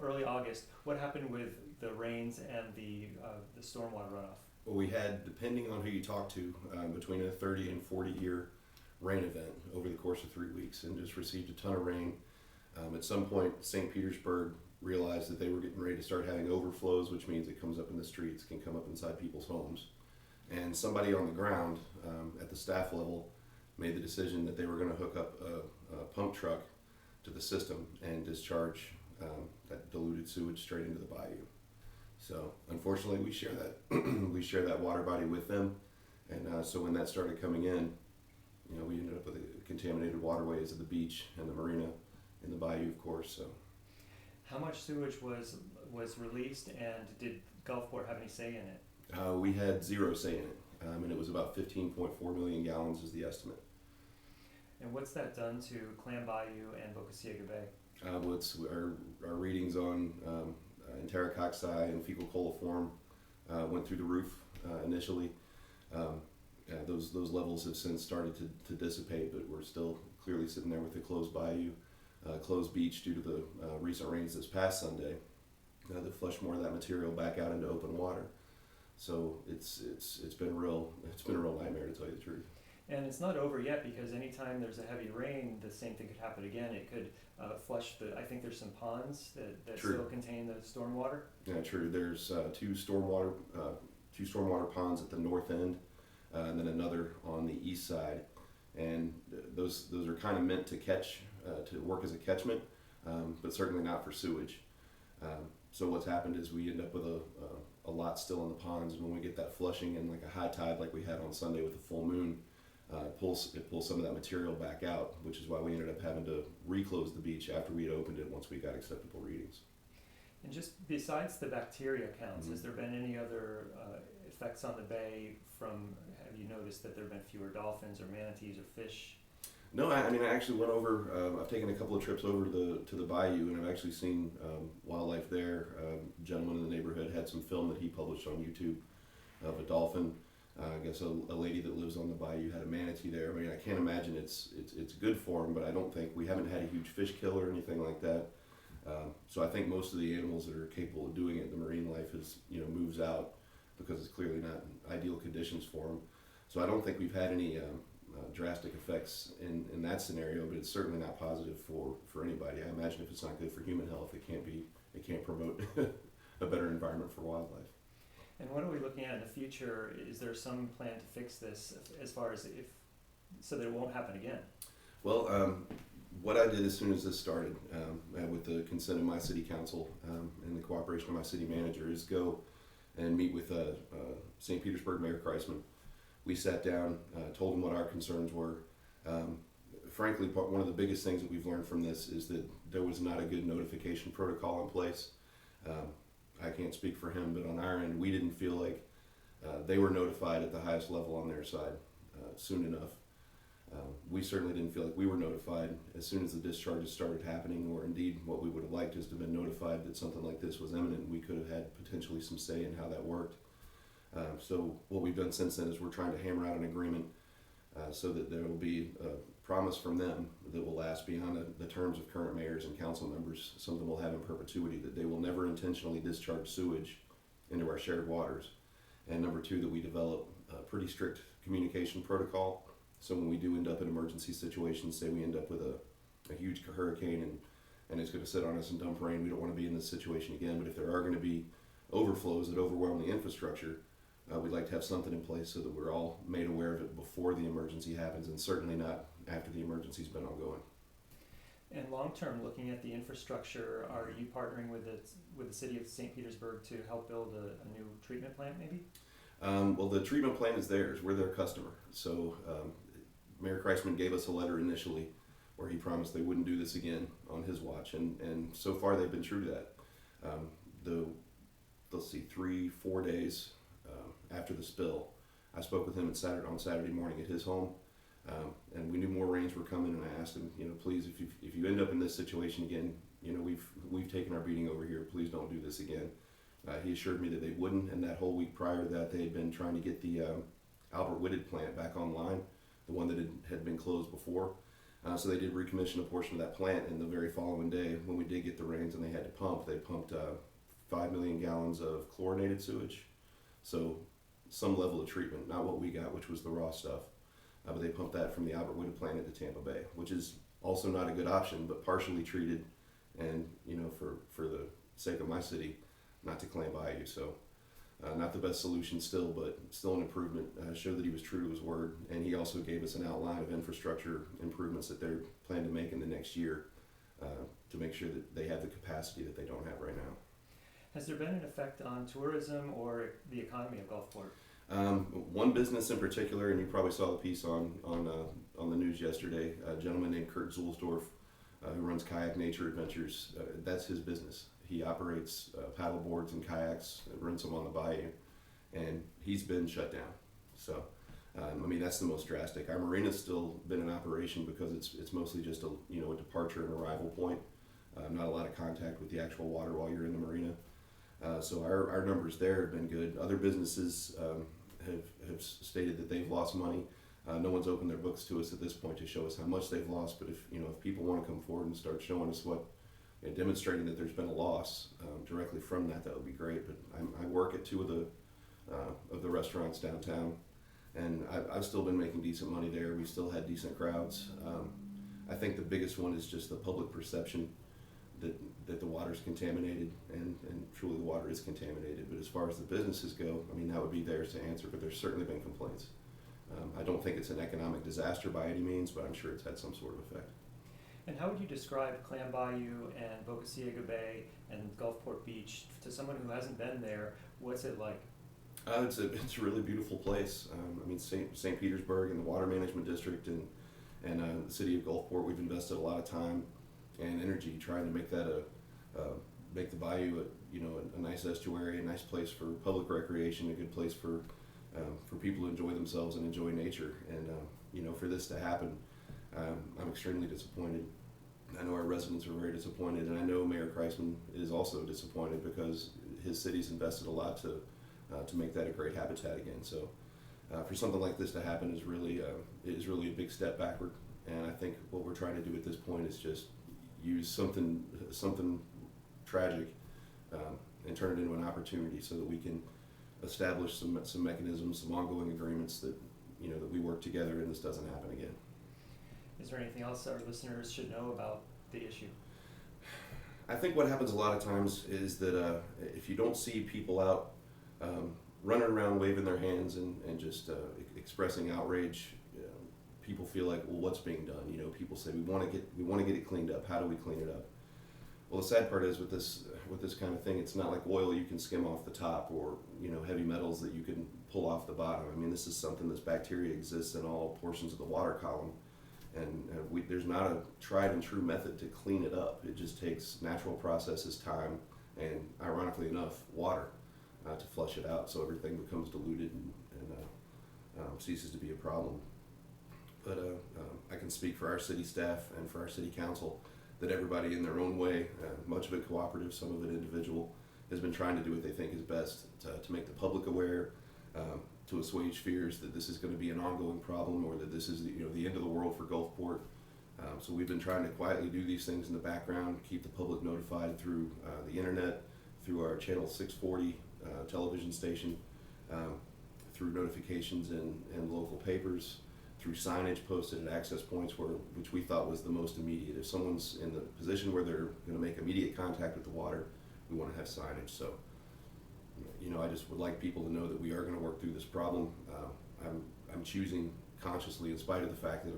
early August. What happened with the rains and the stormwater runoff? Well, we had, depending on who you talk to, between a 30 and 40 year rain event over the course of 3 weeks, and just received a ton of rain. At some point, St. Petersburg realized that they were getting ready to start having overflows, which means it comes up in the streets, can come up inside people's homes. And somebody on the ground at the staff level made the decision that they were going to hook up a pump truck to the system and discharge that diluted sewage straight into the bayou. So unfortunately, we share that we share that water body with them, and so when that started coming in, we ended up with contaminated waterways at the beach and the marina in the bayou, of course. So, how much sewage was released, and did Gulfport have any say in it? We had zero say in it, and it was about 15.4 million gallons is the estimate. And what's that done to Clam Bayou and Boca Ciega Bay? What's our readings on enterococci and fecal coliform went through the roof initially. Those levels have since started to dissipate, but we're still clearly sitting there with a closed bayou, closed beach due to the recent rains this past Sunday that flushed more of that material back out into open water. So it's been a real nightmare, to tell you the truth. And it's not over yet, because anytime there's a heavy rain, the same thing could happen again. It could flush I think there's some ponds that still contain the stormwater. Yeah, true. There's two stormwater ponds at the north end, and then another on the east side. And those are kind of meant to work as a catchment, but certainly not for sewage. So what's happened is we end up with a lot still in the ponds, and when we get that flushing and like a high tide like we had on Sunday with the full moon, it pulls some of that material back out, which is why we ended up having to reclose the beach after we had opened it once we got acceptable readings. And just besides the bacteria counts, has there been any other effects on the bay have you noticed that there have been fewer dolphins or manatees or fish? No, I actually went over, I've taken a couple of trips over to the bayou, and I've actually seen wildlife there. A gentleman in the neighborhood had some film that he published on YouTube of a dolphin. I guess a lady that lives on the bayou had a manatee there. I can't imagine it's good for them, but I don't think we haven't had a huge fish kill or anything like that. So I think most of the animals that are capable of doing it, the marine life moves out because it's clearly not ideal conditions for them. So I don't think we've had any drastic effects in that scenario, but it's certainly not positive for anybody. I imagine if it's not good for human health, it can't promote a better environment for wildlife. And what are we looking at in the future? Is there some plan to fix this as far as so that it won't happen again? Well, what I did as soon as this started, with the consent of my city council and the cooperation of my city manager, is go and meet with St. Petersburg Mayor Kreisman. We sat down, told him what our concerns were. Frankly, one of the biggest things that we've learned from this is that there was not a good notification protocol in place. I can't speak for him, but on our end, we didn't feel like they were notified at the highest level on their side soon enough. We certainly didn't feel like we were notified as soon as the discharges started happening, or indeed what we would have liked is to have been notified that something like this was imminent. We could have had potentially some say in how that worked. So what we've done since then is we're trying to hammer out an agreement so that there will be a promise from them that will last beyond the terms of current mayors and council members, something we'll have in perpetuity, that they will never intentionally discharge sewage into our shared waters. And number two, that we develop a pretty strict communication protocol, so when we do end up in emergency situations, say we end up with a huge hurricane and it's going to sit on us and dump rain, we don't want to be in this situation again, but if there are going to be overflows that overwhelm the infrastructure, we'd like to have something in place so that we're all made aware of it before the emergency happens, and certainly not after the emergency's been ongoing. And long term, looking at the infrastructure, are you partnering with the city of St. Petersburg to help build a new treatment plant, maybe? Well, the treatment plant is theirs. We're their customer. So Mayor Kreisman gave us a letter initially where he promised they wouldn't do this again on his watch, and so far they've been true to that. Let's see, 3-4 days after the spill, I spoke with him on Saturday morning at his home, and we knew more rains were coming, and I asked him, please, if you end up in this situation again, we've taken our beating over here, please don't do this again. He assured me that they wouldn't, and that whole week prior to that, they had been trying to get the Albert Whitted plant back online, the one that had been closed before. So they did recommission a portion of that plant, and the very following day, when we did get the rains and they had to pump, they pumped 5 million gallons of chlorinated sewage. So some level of treatment, not what we got, which was the raw stuff, but they pumped that from the Albert Wood plant into Tampa Bay, which is also not a good option, but partially treated, and for the sake of my city, not to Clam Bayou. So not the best solution still, but still an improvement. Showed that he was true to his word, and he also gave us an outline of infrastructure improvements that they're planning to make in the next year to make sure that they have the capacity that they don't have right now. Has there been an effect on tourism or the economy of Gulfport? One business in particular, and you probably saw the piece on the news yesterday, a gentleman named Kurt Zulsdorf, who runs Kayak Nature Adventures. That's his business. He operates paddle boards and kayaks, rents them on the bayou, and he's been shut down. So, that's the most drastic. Our marina's still been in operation because it's mostly just a departure and arrival point. Not a lot of contact with the actual water while you're in the marina. So our numbers there have been good. Other businesses have stated that they've lost money. No one's opened their books to us at this point to show us how much they've lost. But if people want to come forward and start showing us demonstrating that there's been a loss directly from that would be great. But I work at two of the restaurants downtown, and I've still been making decent money there. We still had decent crowds. I think the biggest one is just the public perception that the water's contaminated, and truly the water is contaminated. But as far as the businesses go, that would be theirs to answer, but there's certainly been complaints. I don't think it's an economic disaster by any means, but I'm sure it's had some sort of effect. And how would you describe Clam Bayou and Boca Ciega Bay and Gulfport Beach to someone who hasn't been there? What's it like? It's a really beautiful place. St. Petersburg and the Water Management District and the city of Gulfport, we've invested a lot of time and energy trying to make that make the bayou a nice estuary, a nice place for public recreation, a good place for people to enjoy themselves and enjoy nature. And for this to happen, I'm extremely disappointed. I know our residents are very disappointed, and I know Mayor Kreisman is also disappointed because his city's invested a lot to make that a great habitat again. So for something like this to happen is really a big step backward. And I think what we're trying to do at this point is just use something tragic and turn it into an opportunity so that we can establish some mechanisms, some ongoing agreements that we work together and this doesn't happen again. Is there anything else our listeners should know about the issue? I think what happens a lot of times is that if you don't see people out running around waving their hands and just expressing outrage, people feel like, well, what's being done? People say we want to get it cleaned up. How do we clean it up? Well, the sad part is with this kind of thing, it's not like oil you can skim off the top or heavy metals that you can pull off the bottom. This is something that's bacteria exists in all portions of the water column, and there's not a tried and true method to clean it up. It just takes natural processes, time, and ironically enough, water to flush it out, so everything becomes diluted and ceases to be a problem. But I can speak for our city staff and for our city council that everybody in their own way, much of it cooperative, some of it individual, has been trying to do what they think is best to make the public aware, to assuage fears that this is going to be an ongoing problem or that this is the end of the world for Gulfport. So we've been trying to quietly do these things in the background, keep the public notified through the internet, through our channel 640 television station, through notifications in local papers, through signage posted at access points which we thought was the most immediate. If someone's in the position where they're going to make immediate contact with the water, we want to have signage. So, I just would like people to know that we are going to work through this problem. I'm choosing consciously, in spite of the fact that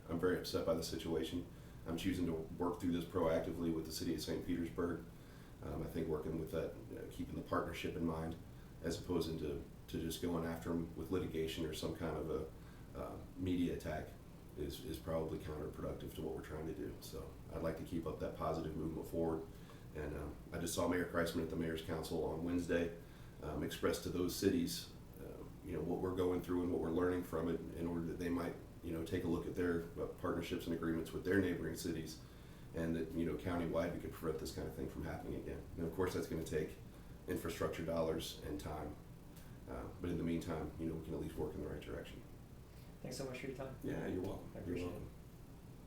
I'm very upset by the situation, I'm choosing to work through this proactively with the city of St. Petersburg. I think working with that, keeping the partnership in mind, as opposed to just going after them with litigation or some kind of a media attack is probably counterproductive to what we're trying to do. So I'd like to keep up that positive movement forward. And I just saw Mayor Kreisman at the Mayor's Council on Wednesday express to those cities what we're going through and what we're learning from it in order that they might take a look at their partnerships and agreements with their neighboring cities, and that countywide we could prevent this kind of thing from happening again. And of course that's going to take infrastructure dollars and time, but in the meantime we can at least work in the right direction. Thanks so much for your time. Yeah, you're welcome. I appreciate You're welcome. it.